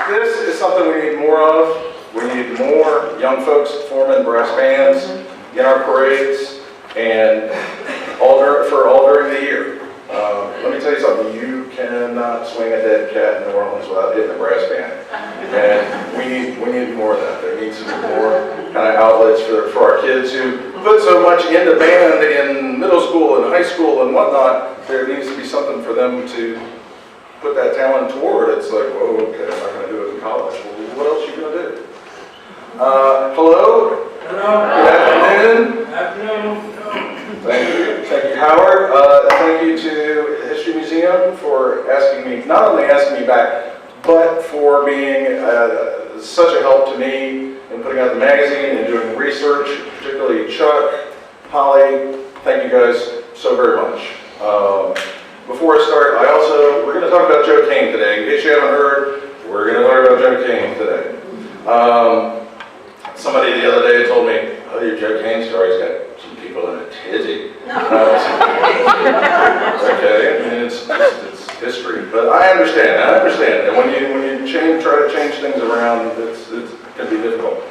This is something we need more of. We need more young folks forming brass bands in our parades and all during the year. Let me tell you something. You cannot swing a dead cat in New Orleans without hitting a brass band. And we need more of that. There needs to be more kind of outlets for our kids who put so much into band in middle school and high school and whatnot. There needs to be something for them to put that talent toward. It's like, whoa, okay, I'm not going to do it in college. Well, what else are you going to do? Hello? Good afternoon. Good afternoon. Thank you, Howard. Thank you to the History Museum for not only asking me back, but for being such a help to me in putting out the magazine and doing research, particularly Chuck, Folly. Thank you guys so very much. Before I start, we're going to talk about Joe Cain today. In case you haven't heard, we're going to talk about Joe Cain today. Somebody the other day told me, oh, your Joe Cain story's got some people in a tizzy. Okay, I mean, it's history, but I understand. And when you try to change things around, it can be difficult.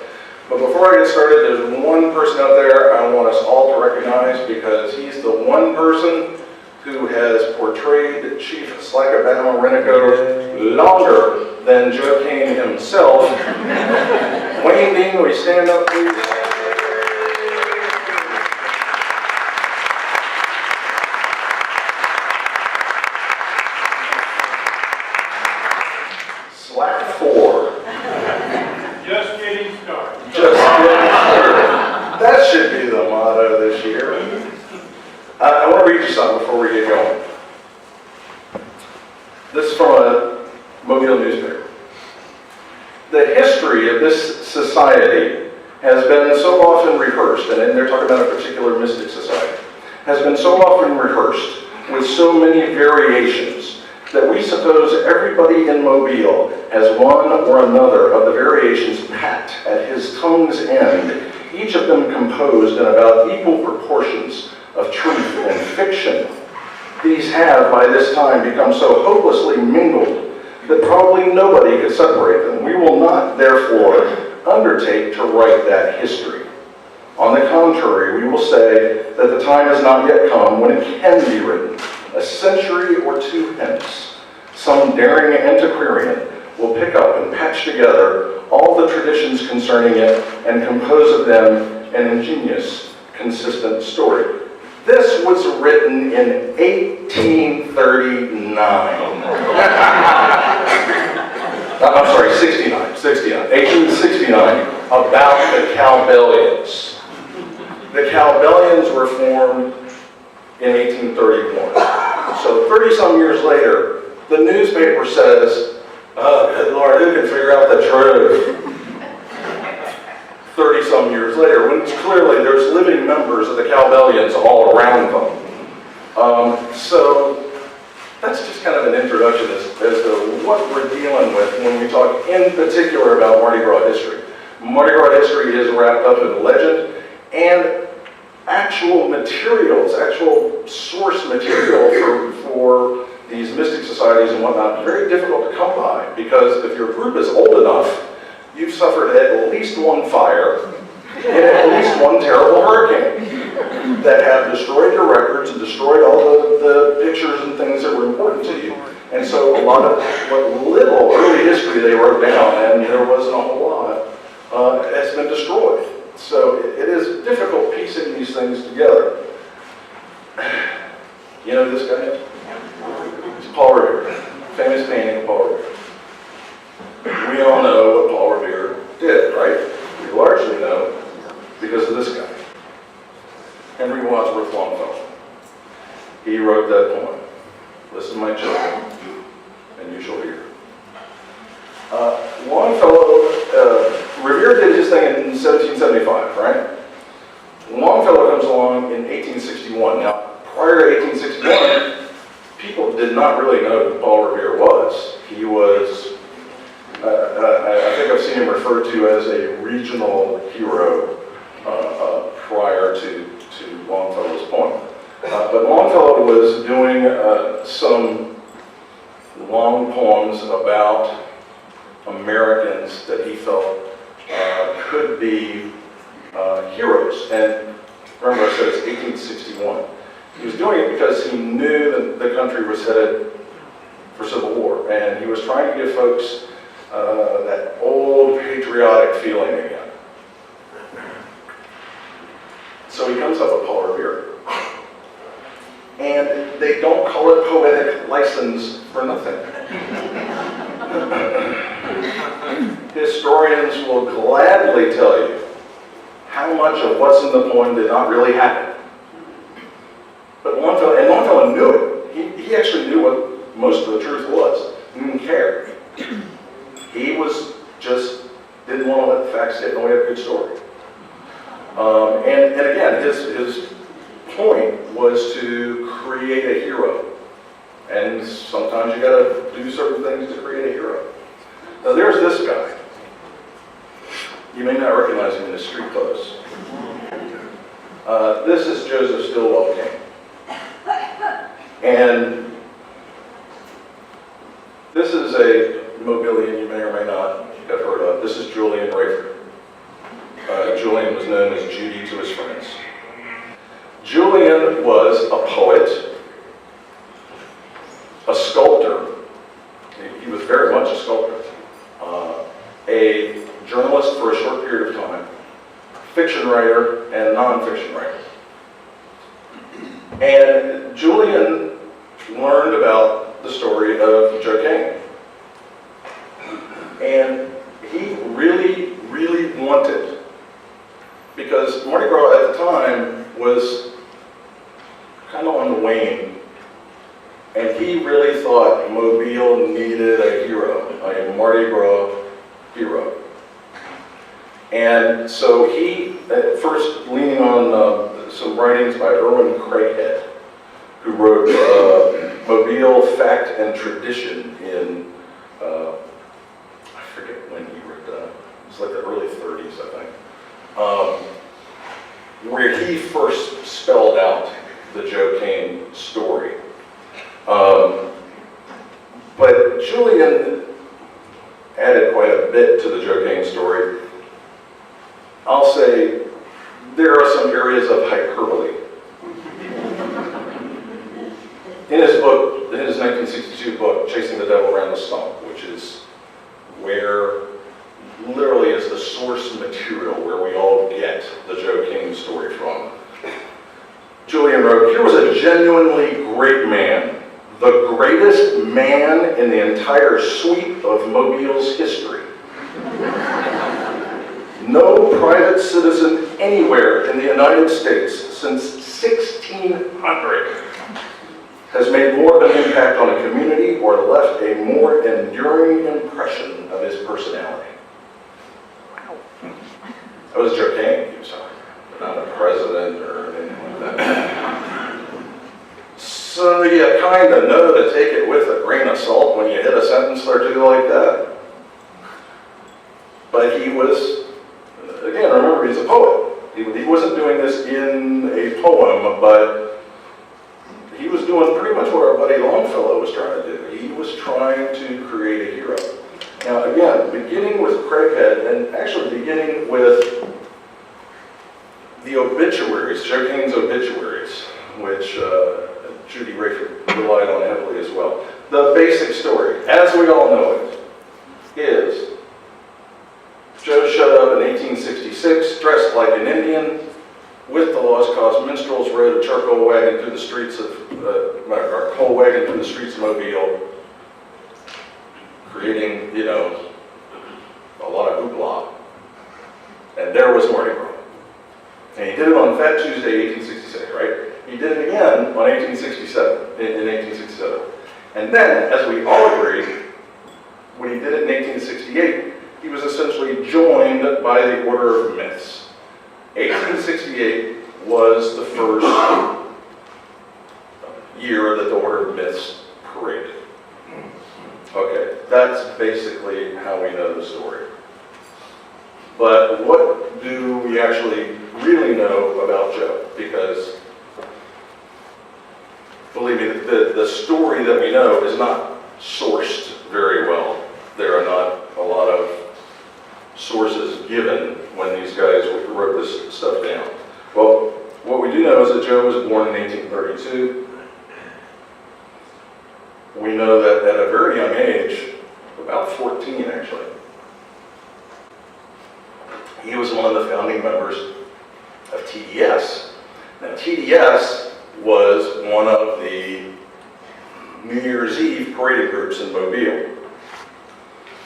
But before I get started, there's one person out there I want us all to recognize because he's the one person who has portrayed Chief Slackabama Renico longer than Joe Cain himself. Wayne Dean, will you stand up, please? Slack 4. Just getting started. Just getting started. That should be the motto this year. I want to read you something before we get going. This is from a Mobile newspaper. The history of this society has been so often rehearsed, and they're talking about a particular mystic society, has been so often rehearsed with so many variations that we suppose everybody in Mobile has one or another of the variations pat at his tongue's end, each of them composed in about equal proportions of truth and fiction. These have, by this time, become so hopelessly mingled that probably nobody could separate them. We will not, therefore, undertake to write that history. On the contrary, we will say that the time has not yet come when it can be written. A century or two hence, some daring antiquarian will pick up and patch together all the traditions concerning it and compose of them an ingenious, consistent story. This was written in 1839. I'm sorry, 1869, about the Cowbellions. The Cowbellions were formed in 1831. So 30-some years later, the newspaper says, oh, good Lord, who can figure out the truth? 30-some years later, when clearly there's living members of the Cowbellions all around them. So that's just kind of an introduction as to what we're dealing with when we talk in particular about Mardi Gras history. Mardi Gras history is wrapped up in legend and actual materials, actual source material for these mystic societies and whatnot, very difficult to come by because if your group is old enough, you've suffered at least one fire and at least one terrible hurricane that have destroyed your records and destroyed all the pictures and things that were important to you. And so a lot of what little early history they wrote down, and there wasn't a whole lot, has been destroyed. So it is difficult piecing these things together. You know this guy? It's Paul Revere, famous painting of Paul Revere. We all know what Paul Revere did, right? We largely know because of this guy, Henry Wadsworth Longfellow. He wrote that poem, "Listen, my children, and you shall hear." Longfellow, Revere did his thing in 1775, right? Longfellow comes along in 1861. Now, prior to 1861, people did not really know who Paul Revere was. He was I think I've seen him referred to as a regional hero prior to Longfellow's poem. But Longfellow was doing some long poems about Americans that he felt could be heroes. And remember, I said it's 1861. He was doing it because he knew that the country was headed for civil war, and he was trying to give folks that old patriotic feeling again. So he comes up with polar beer. And they don't call it poetic license for nothing. Historians will gladly tell you how much of what's in the poem did not really happen. But Longfellow knew it. He actually knew what most of the truth was. He didn't care. He was just didn't want to let the facts get in the way of a good story. And again, his point was to create a hero. And sometimes you gotta do certain things to create a hero. Now there's this guy. You may not recognize him in his street clothes. This is Joseph Stilwell Cain. And this is a Mobilian you may or may not have heard of. This is Julian Rayford. Julian was known as Judy to his friends. Julian was a poet, a sculptor. He was very much a sculptor. A journalist for a short period of time, fiction writer and nonfiction writer. And Julian learned about the story of Joe Cain. And he really, really wanted, because Mardi Gras at the time was kind of on the wane, and he really thought Mobile needed a hero, a Mardi Gras hero. And so he, at first leaning on some writings by Irwin Craighead, who wrote Mobile Fact and Tradition in, I forget when he wrote that, it was like the early 30s, I think, where he first spelled out the Joe Cain story. But Julian added quite a bit to the Joe Cain story. I'll say there are some areas of hyperbole. In his book, in his 1962 book, Chasing the Devil Around the Stump, which is where literally is the source material where we all get the Joe Cain story from. Julian wrote, "Here was a genuinely great man, the greatest man in the entire sweep of Mobile's history. No private citizen anywhere in the United States since 1600 has made more of an impact on a community or left a more enduring impression of his personality." That was Joe Cain he was talking about, not a president or anything like that. So you kind of know to take it with a grain of salt when you hit a sentence or two like that. But he was, again, remember, he's a poet. He wasn't doing this in a poem, but he was doing pretty much what our buddy Longfellow was trying to do. He was trying to create a hero. Now, again, beginning with Craighead, and actually beginning with the obituaries, Joe Cain's obituaries, which Judy Rayford relied on heavily as well. The basic story, as we all know it, is Joe showed up in 1866, dressed like an Indian, with the Lost Cause Minstrels, rode a charcoal wagon through the streets of, or coal wagon through the streets of Mobile, creating, you know, a lot of hoopla. And there was Mardi Gras. And he did it on Fat Tuesday, 1866, right? He did it again on 1867, in 1867. And then, as we all agree, when he did it in 1868, he was essentially joined by the Order of Myths. 1868 was the first year that the Order of Myths paraded. Okay, that's basically how we know the story. But what do we actually really know about Joe? Because, believe me, the story that we know is not sourced very well. There are not a lot sources given when these guys wrote this stuff down? Well, what we do know is that Joe was born in 1832. We know that at a very young age, about 14 actually, he was one of the founding members of TDS. Now TDS was one of the New Year's Eve parading groups in Mobile.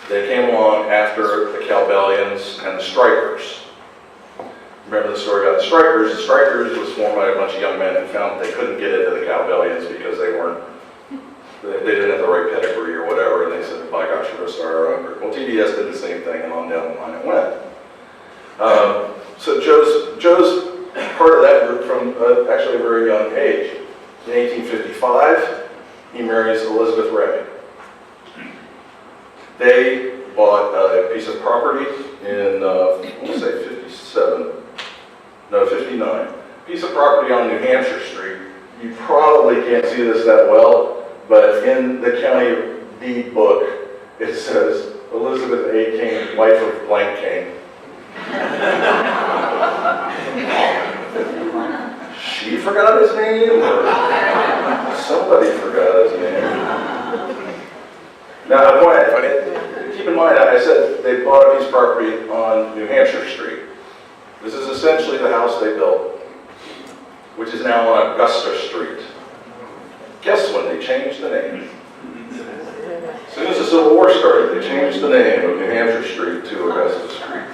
They came along after the Cowbellions and the Strikers. Remember the story about the Strikers? The Strikers was formed by a bunch of young men who found they couldn't get into the Cowbellions because they didn't have the right pedigree or whatever, and they said, by gosh, we're going to start our own group. Well, TDS did the same thing, and on down the line it went. So Joe's part of that group from actually a very young age. In 1855, he marries Elizabeth Ray. They bought a piece of property in, I want to say 59. Piece of property on New Hampshire Street. You probably can't see this that well, but in the county deed book, it says Elizabeth A. Cain, wife of blank Cain. She forgot his name, or somebody forgot his name. Now, keep in mind, I said they bought a piece of property on New Hampshire Street. This is essentially the house they built, which is now on Augusta Street. Guess when they changed the name? As soon as the Civil War started, they changed the name of New Hampshire Street to Augusta Street.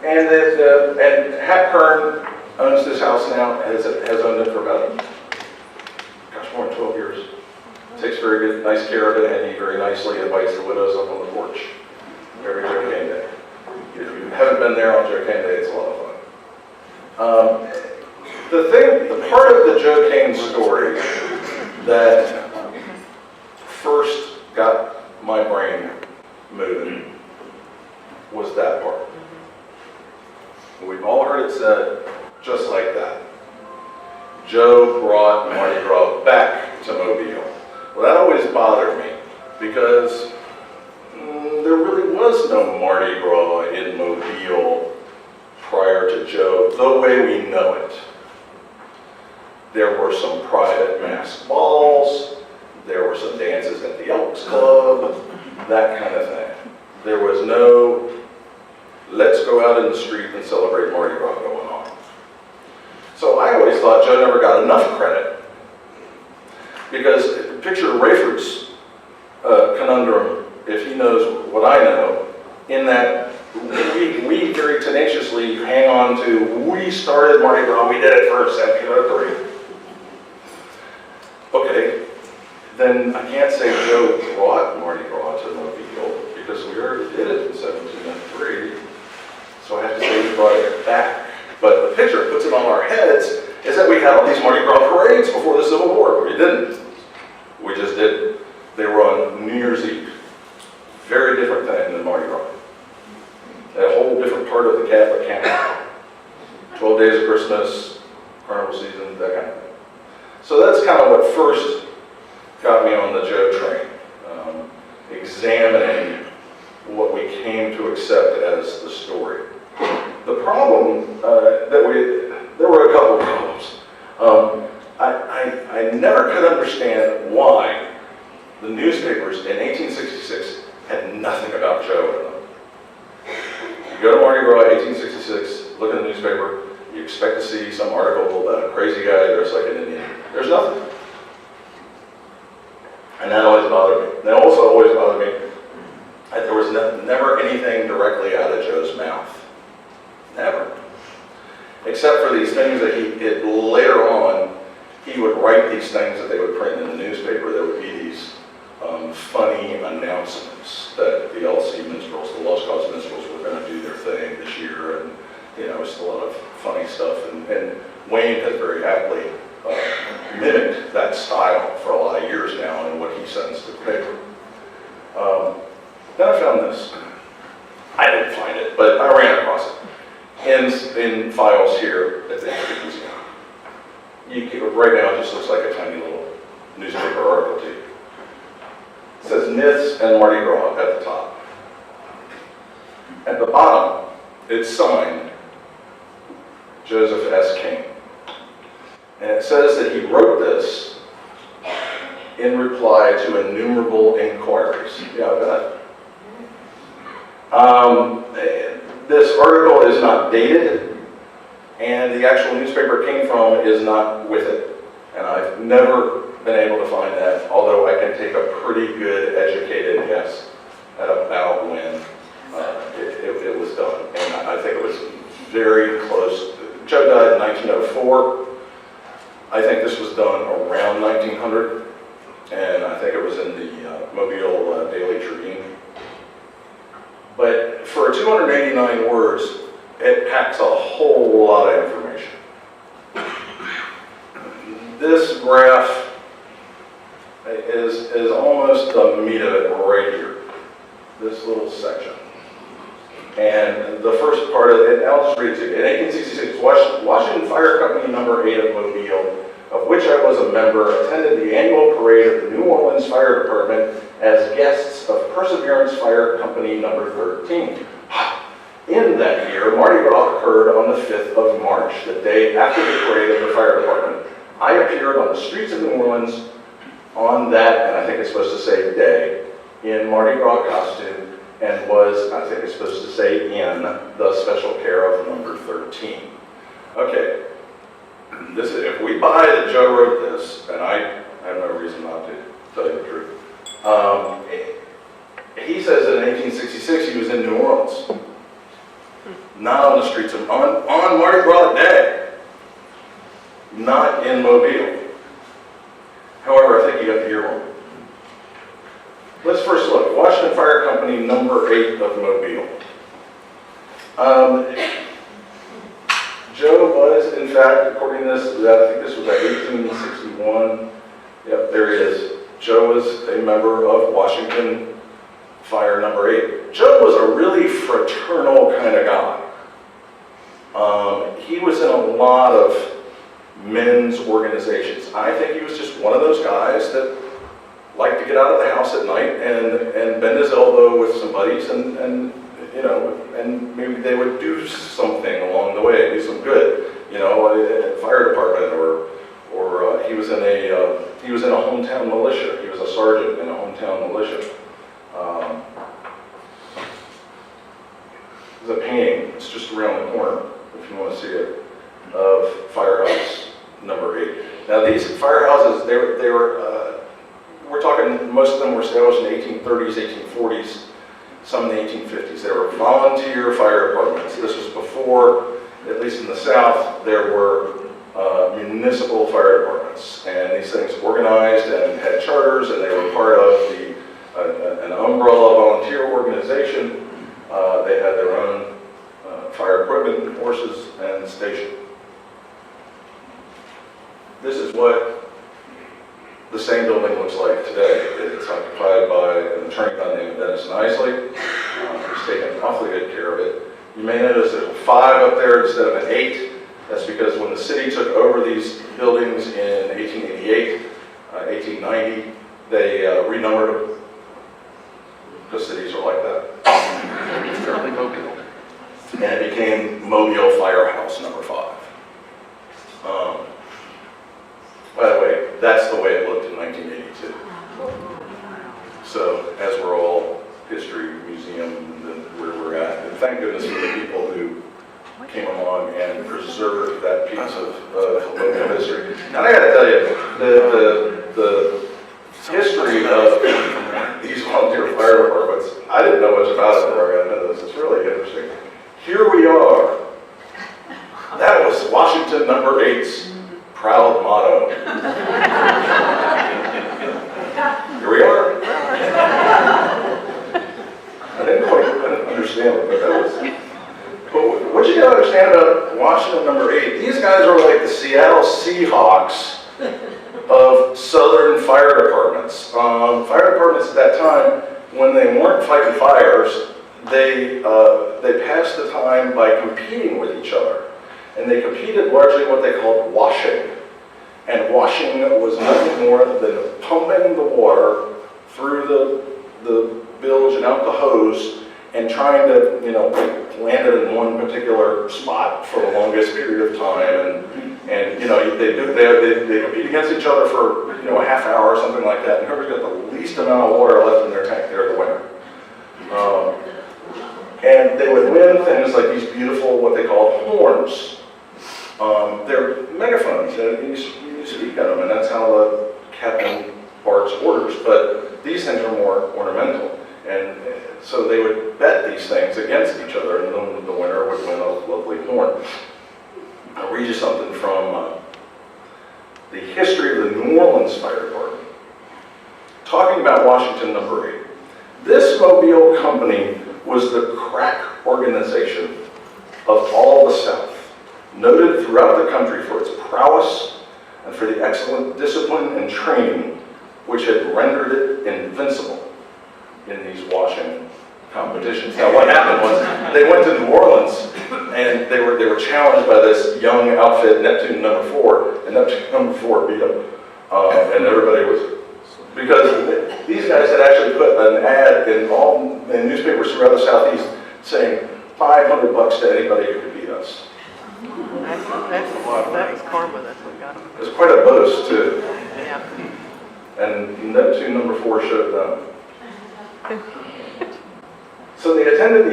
And Hap Kern owns this house now, has owned it for about, more than 12 years. Takes very good, nice care of it, and he very nicely invites the widows up on the porch every Joe Cain Day. If you haven't been there on Joe Cain Day, it's a lot of fun. The part of the Joe Cain story that first got my brain moving was that part. We've all heard it said just like that. Joe brought Mardi Gras back to Mobile. Well, that always bothered me because there really was no Mardi Gras in Mobile prior to Joe, the way we know it. There were some private masked balls, there were some dances at the Elks Club, that kind of thing. There was no, let's go out in the street and celebrate Mardi Gras going on. So I always thought Joe never got enough credit. Because picture Rayford's conundrum, if he knows what I know, in that we very tenaciously hang on to, we started Mardi Gras, we did it first, 1703. Okay, then I can't say Joe brought Mardi Gras to Mobile, because we already did it in 1703. So I have to say he brought it back. But the picture puts it on our heads is that we had all these Mardi Gras parades before the Civil War, but we didn't. We just did. They were on New Year's Eve. Very different thing than Mardi Gras. A whole different part of the Catholic calendar. 12 days of Christmas, carnival season, that kind of thing. So that's kind of what first got me on the Joe train. Examining what we came to accept as the story. The problem there were a couple of problems. I never could understand why the newspapers in 1866 had nothing about Joe in them. You go to Mardi Gras 1866, look in the newspaper, you expect to see some article about a crazy guy dressed like an Indian. There's nothing. And that always bothered me. And it also always bothered me that there was never anything directly out of Joe's mouth. Never. Except for these things that he did later on, he would write these things that they would print in the newspaper. There would be these funny announcements that the LC minstrels, the Lost Cause minstrels, were going to do their thing this year, and it's a lot of funny stuff. And Wayne has very aptly mimicked that style for a lot of years now in what he sends to the paper. Then I found this. I didn't find it, but I ran across it in files here at the History Museum. Right now, it just looks like a tiny little newspaper article to you. It says Myths and Mardi Gras at the top. At the bottom, it's signed Joseph S. Cain. And it says that he wrote this in reply to innumerable inquiries. Yeah, I bet. This article is not dated, and the actual newspaper it came from is not with it. And I've never been able to find that, although I can take a pretty good educated guess at about when it was done. And I think it was very close. Joe died in 1904. I think this was done around 1900, and I think it was in the Mobile Daily Tribune. But for 289 words, it packs a whole lot of information. This graph is almost the meat of it right here, this little section. And the first part of it, I'll just read it to you. In 1866, Washington Fire Company number 8 of Mobile, of which I was a member, attended the annual parade of the New Orleans Fire Department as guests of Perseverance Fire Company number 13. In that year, Mardi Gras occurred on the 5th of March, the day after the parade of the fire department. I appeared on the streets of New Orleans on that, and I think it's supposed to say day, in Mardi Gras costume, and was, I think it's supposed to say in, the special care of number 13. Okay, this is, if we buy that Joe wrote this, and I have no reason not to tell you the truth, he says that in 1866 he was in New Orleans, not on the streets of, on Mardi Gras Day, not in Mobile. However, I think you got the year wrong. Let's first look. Washington Fire Company number 8 of Mobile. Joe was, in fact, according to this, I think this was at 1861. Yep, there he is. Joe was a member of Washington Fire number 8. Joe was a really fraternal kind of guy. He was in a lot of men's organizations. I think he was just one of those guys that liked to get out of the house at night and bend his elbow with some buddies and you know, and maybe they would do something along the way, do some good, you know, at fire department or he was in a hometown militia. He was a sergeant in a hometown militia. There's a painting, it's just around the corner, if you want to see it, of Firehouse number 8. Now these firehouses, they were we're talking, most of them were established in the 1830s, 1840s, some in the 1850s. They were volunteer fire departments. This was before, at least in the South, there were municipal fire departments. And these things organized and had charters, and they were part of an umbrella volunteer organization. They had their own fire equipment, horses, and station. This is what the same building looks like today. It's occupied by an attorney by the name of Dennis Isley. He's taken awfully good care of it. You may notice there's a 5 up there instead of an 8. That's because when the city took over these buildings in 1888, 1890, they renumbered them. Because cities are like that. Fairly Mobile. And it became Mobile Firehouse number 5. By the way, that's the way it looked in 1982. So, as we're all history museum and where we're at, and thank goodness for the people who came along and preserved that piece of local history. Now I got to tell you, the history of these volunteer fire departments, I didn't know much about it before I got into this. It's really interesting. Here we are. That was Washington number 8's proud motto. Here we are. I didn't quite understand it, but that was. But what you got to understand about Washington number 8, these guys are like the Seattle Seahawks of Southern fire departments. Fire departments at that time, when they weren't fighting fires, they passed the time by competing with each other. And they competed largely what they called washing. And washing was nothing more than pumping the water through the bilge and out the hose and trying to, land it in one particular spot for the longest period of time. And they compete against each other for, a half hour or something like that. And whoever's got the least amount of water left in their tank, they're the winner. And they would win things like these beautiful, what they call horns. They're megaphones, and you speak at them, and that's how the captain barks orders. But these things are more ornamental, and so they would bet these things against each other, and then the winner would win a lovely horn. I'll read you something from the history of the New Orleans Fire Department. Talking about Washington No. 8. This Mobile company was the crack organization of all the South, noted throughout the country for its prowess and for the excellent discipline and training which had rendered it invincible in these washing competitions. Now what happened was they went to New Orleans and they were challenged by this young outfit, Neptune No. 4, and Neptune No. 4 beat them. And everybody was, because these guys had actually put an ad in newspapers throughout the Southeast saying $500 to anybody who could beat us. That was karma, that's what got him. It was quite a boast too. Yeah. And Neptune No. 4 showed them. So they attended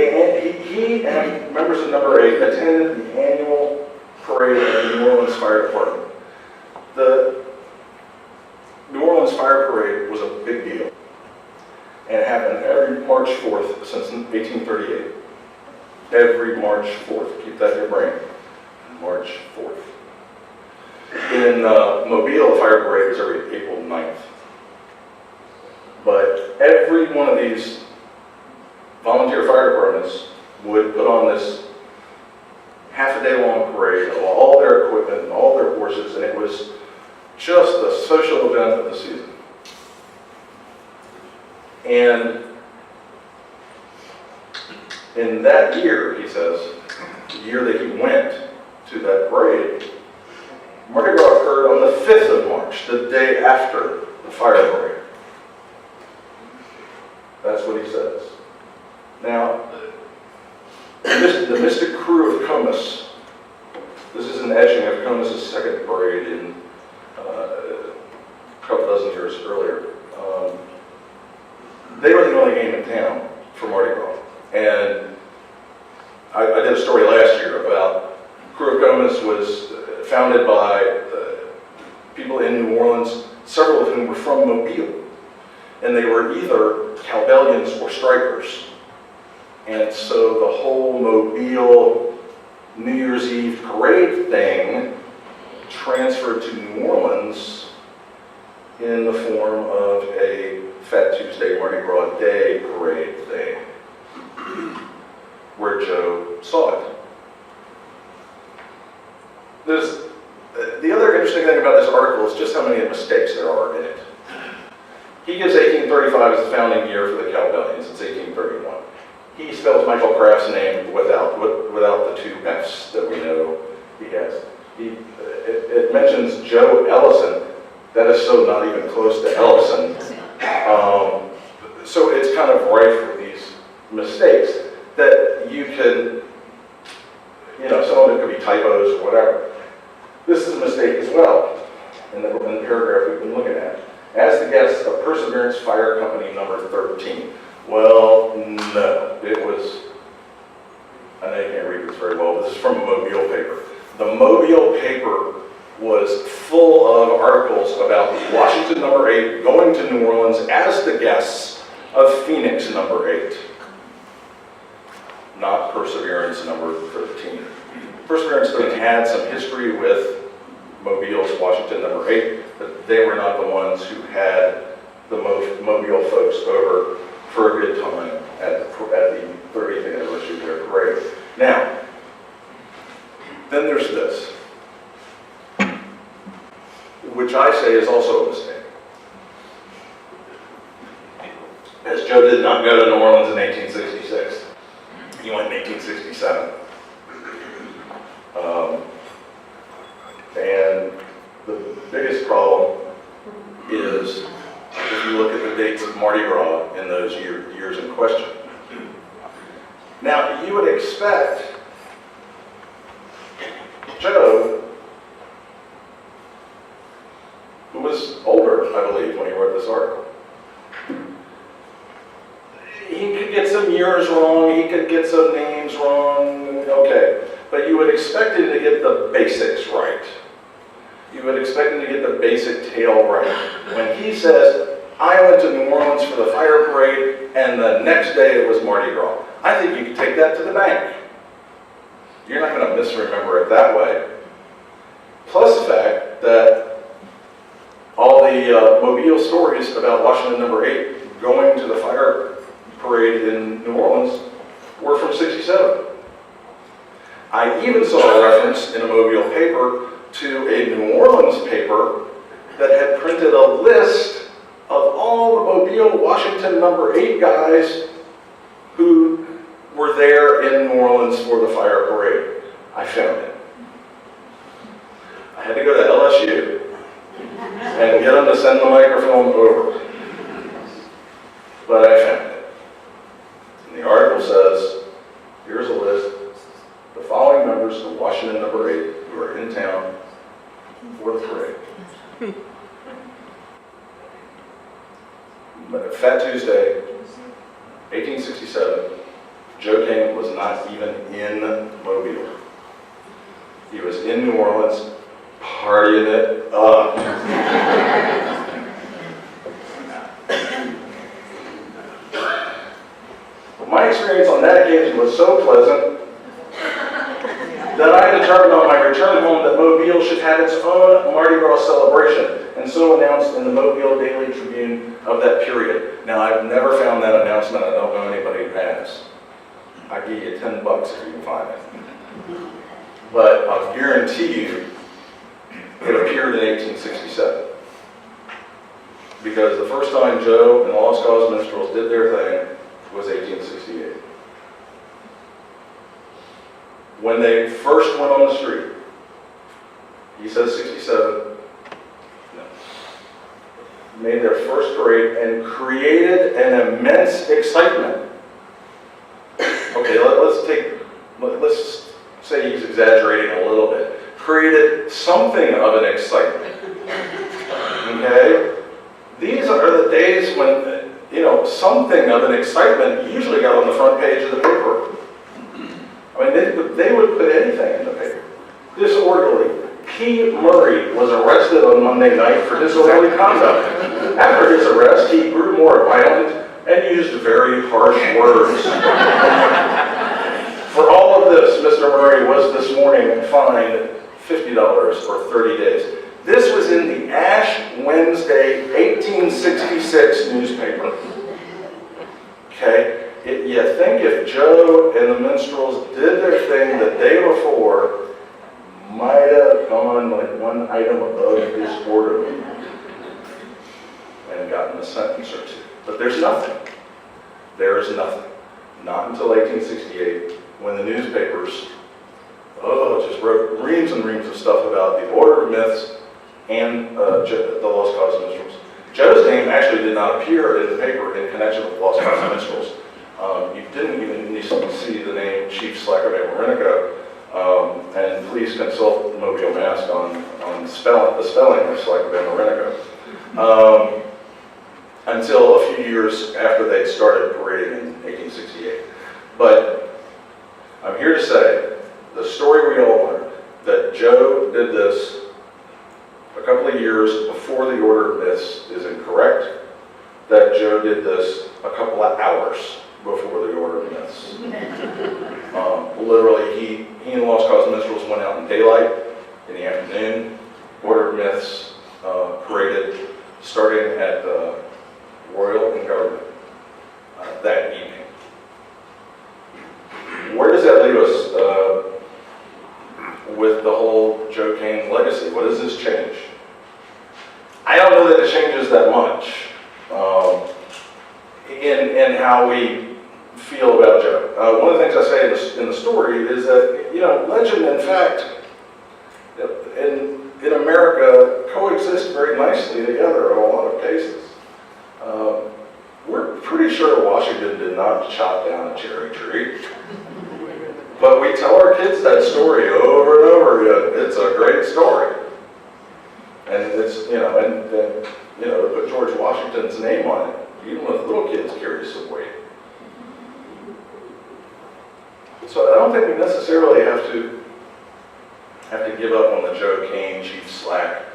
he and members of No. 8 attended the annual parade of the New Orleans Fire Department. The New Orleans Fire Parade was a big deal, and it happened every March 4th since 1838. Every March 4th, keep that in your brain, March 4th. In Mobile, the Fire Parade was every April 9th. But every one of these volunteer fire departments would put on this half-a-day-long parade of all their equipment and all their horses, and it was just a social event of the season. And in that year, he says, the year that he went to that parade, Mardi Gras occurred on the 5th of March, the day after the fire parade. That's what he says. Now, the Mystic Crew of Comus, this is an etching of Comus's second parade in a couple dozen years earlier. They were the only game in town for Mardi Gras. And I did a story last year about Crew of Comus was founded by people in New Orleans, several of whom were from Mobile. And they were either Cowbellians or strikers. And so the whole Mobile New Year's Eve parade thing transferred to New Orleans in the form of a Fat Tuesday Mardi Gras Day parade thing, where Joe saw it. There's, the other interesting thing about this article is just how many mistakes there are in it. He gives 1835 as the founding year for the Cowbellians. It's 1831. He spells Michael Craft's name without the two F's that we know he has. It mentions Joe Ellison. That is so not even close to Ellison. So it's kind of rife with these mistakes that you can, some of it could be typos or whatever. This is a mistake as well in the paragraph we've been looking at. As the guest of Perseverance Fire Company number 13. Well, no, it was, I know you can't read this very well, but this is from a Mobile paper. The Mobile paper was full of articles about Washington No. 8 going to New Orleans as the guests of Phoenix No. 8, not Perseverance No. 13. Perseverance 13 had some history with Mobile's Washington No. 8, but they were not the ones who had the most Mobile folks over for a good time at the 30th anniversary of their parade. Now, then there's this, which I say is also a mistake. As Joe did not go to New Orleans in 1866. He went in 1867. And the biggest problem is, if you look at the dates of Mardi Gras in those years in question. Now, you would expect Joe, who was older, I believe, when he wrote this article, he could get some years wrong, he could get some names wrong, okay. But you would expect him to get the basics right. You would expect him to get the basic tale right. When he says, I went to New Orleans for the fire parade, and the next day it was Mardi Gras. I think you can take that to the bank. You're not going to misremember it that way. Plus the fact that all the Mobile stories about Washington No. 8 going to the fire parade in New Orleans were from '67. I even saw a reference in a Mobile paper to a New Orleans paper that had printed a list of all the Mobile Washington No. 8 guys who were there in New Orleans for the fire parade. I found it. I had to go to LSU and get them to send the microfilm over. But I found it. And the article says, here's a list. The following members of Washington No. 8 who are in town for the parade. But Fat Tuesday, 1867, Joe Cain was not even in Mobile. He was in New Orleans, partying it up. My experience on that occasion was so pleasant that I determined on my return home that Mobile should have its own Mardi Gras celebration, and so announced in the Mobile Daily Tribune of that period. Now, I've never found that announcement. I don't know anybody who has. I'll give you $10 if you can find it. But I'll guarantee you it appeared in 1867. Because the first time Joe and the Lost Cause Minstrels did their thing was 1868. When they first went on the street, he says 67, no, made their first parade and created an immense excitement. Okay, let's say he's exaggerating a little bit. Created something of an excitement. Okay? These are the days when, something of an excitement usually got on the front page of the paper. I mean, they would put anything in the paper. Disorderly. P. Murray was arrested on Monday night for disorderly conduct. After his arrest, he grew more violent and used very harsh words. For all of this, Mr. Murray was this morning fined $50 for 30 days. This was in the Ash Wednesday 1866 newspaper. Okay? You think if Joe and the minstrels did their thing the day before, might have gone like one item above disorderly and gotten a sentence or two. But there's nothing. There is nothing. Not until 1868, when the newspapers, just wrote reams and reams of stuff about the Order of Myths and the Lost Cause Minstrels. Joe's name actually did not appear in the paper in connection with the Lost Cause Minstrels. You didn't even need to see the name Chief Slacker Marinico, and please consult the Mobile Mask on the spelling of Slacker Marinico. Until a few years after they'd started parading in 1868. But I'm here to say, the story we all learned, that Joe did this a couple of years before the Order of Myths is incorrect, that Joe did this a couple of hours before the Order of Myths. Literally, he and the Lost Cause Minstrels went out in daylight in the afternoon. Order of Myths paraded starting at Royal and Government that evening. Where does that leave us with the whole Joe Cain legacy? What does this change? I don't know that it changes that much in how we feel about Joe. One of the things I say in the story is that, legend and fact in America coexist very nicely together in a lot of cases. not chop down a cherry tree. But we tell our kids that story over and over again. It's a great story. And it's, to put George Washington's name on it, even with little kids carry some weight. So I don't think we necessarily have to give up on the Joe Cain, Chief Slack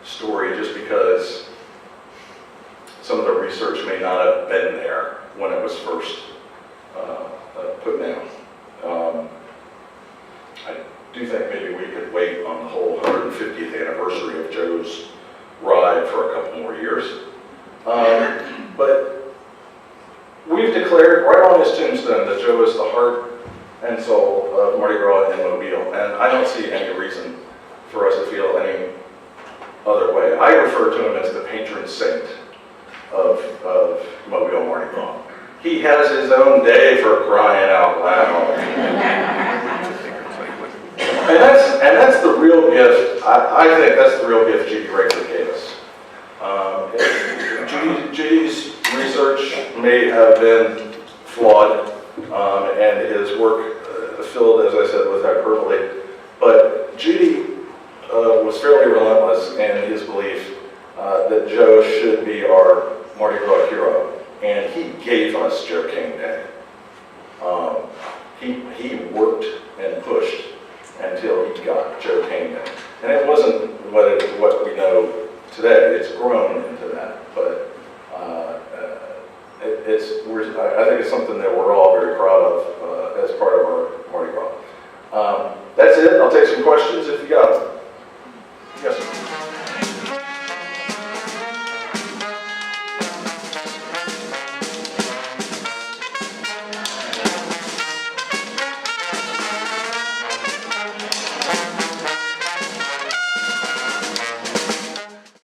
story just because some of the research may not have been there when it was first put down. I do think maybe we could wait on the whole 150th anniversary of Joe's ride for a couple more years. But we've declared right on his tombstone that Joe is the heart and soul of Mardi Gras in Mobile, and I don't see any reason for us to feel any other way. I refer to him as the patron saint of Mobile Mardi Gras. He has his own day, for crying out loud. And that's the real gift. I think that's the real gift Judy Raker gave us. Judy's research may have been flawed, and his work filled, as I said, with hyperbole. But Judy was fairly relentless in his belief that Joe should be our Mardi Gras hero, and he gave us Joe Cain Day. He worked and pushed until he got Joe Cain Day. And it wasn't what we know today. It's grown into that, but I think it's something that we're all very proud of as part of our Mardi Gras. That's it. I'll take some questions if you got them.